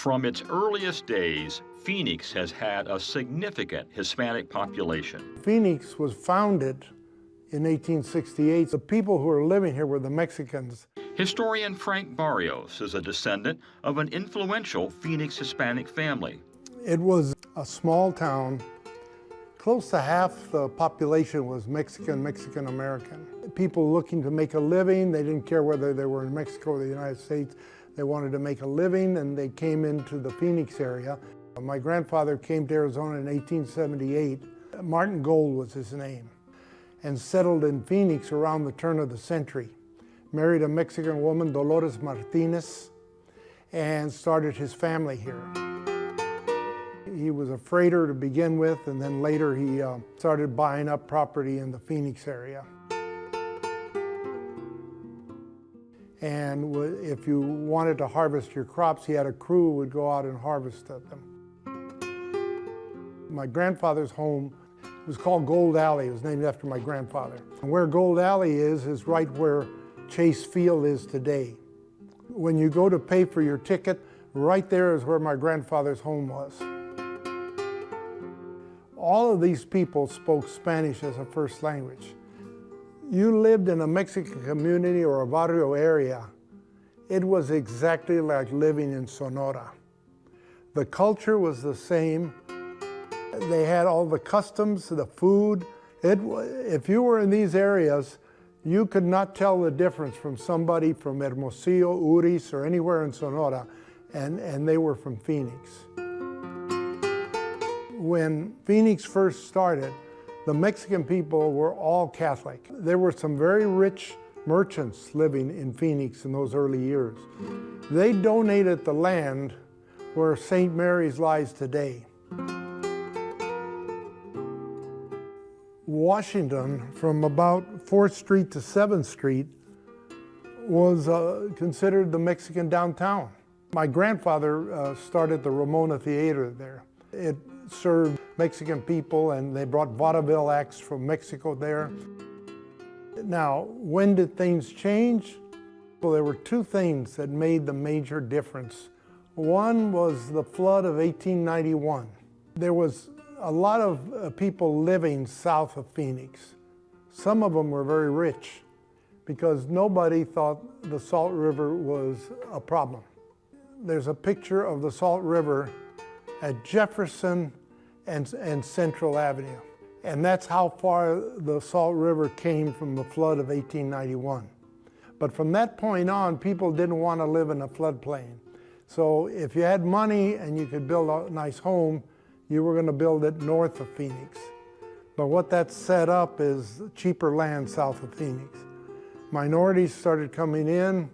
From its earliest days, Phoenix has had a significant Hispanic population. Phoenix was founded in 1868. The people who are living here were the Mexicans. Historian Frank Barrios is a descendant of an influential Phoenix Hispanic family. It was a small town. Close to half the population was Mexican American. People looking to make a living. They didn't care whether they were in Mexico or the United States. They wanted to make a living, and they came into the Phoenix area. My grandfather came to Arizona in 1878. Martin Gold was his name, and settled in Phoenix around the turn of the century. Married a Mexican woman, Dolores Martinez, and started his family here. He was a freighter to begin with, and then later he started buying up property in the Phoenix area. And if you wanted to harvest your crops, he had a crew who would go out and harvest them. My grandfather's home was called Gold Alley. It was named after my grandfather. And where Gold Alley is right where Chase Field is today. When you go to pay for your ticket, right there is where my grandfather's home was. All of these people spoke Spanish as a first language. You lived in a Mexican community or a barrio area, it was exactly like living in Sonora. The culture was the same. They had all the customs, the food. If you were in these areas, you could not tell the difference from somebody from Hermosillo, Uriz, or anywhere in Sonora, and they were from Phoenix. When Phoenix first started, the Mexican people were all Catholic. There were some very rich merchants living in Phoenix in those early years. They donated the land where St. Mary's lies today. Washington, from about 4th Street to 7th Street, was considered the Mexican downtown. My grandfather started the Ramona Theater there. It served Mexican people, and they brought vaudeville acts from Mexico there. Now, when did things change? Well, there were two things that made the major difference. One was the flood of 1891. There was a lot of people living south of Phoenix. Some of them were very rich because nobody thought the Salt River was a problem. There's a picture of the Salt River at Jefferson and Central Avenue. And that's how far the Salt River came from the flood of 1891. But from that point on, people didn't want to live in a floodplain. So if you had money and you could build a nice home, you were going to build it north of Phoenix. But what that set up is cheaper land south of Phoenix. Minorities started coming in.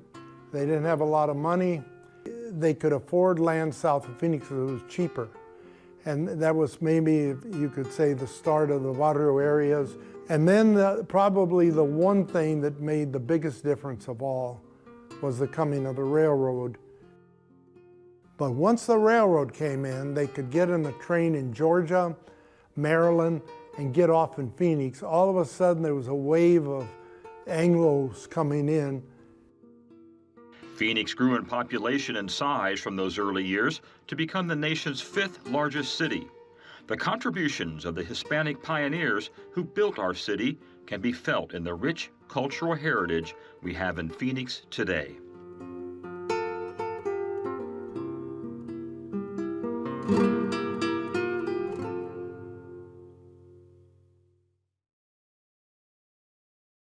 They didn't have a lot of money. They could afford land south of Phoenix because it was cheaper. And that was maybe, you could say, the start of the barrio areas. And then probably the one thing that made the biggest difference of all was the coming of the railroad. But once the railroad came in, they could get on a train in Georgia, Maryland, and get off in Phoenix. All of a sudden, there was a wave of Anglos coming in. Phoenix grew in population and size from those early years to become the nation's 5th largest city. The contributions of the Hispanic pioneers who built our city can be felt in the rich cultural heritage we have in Phoenix today.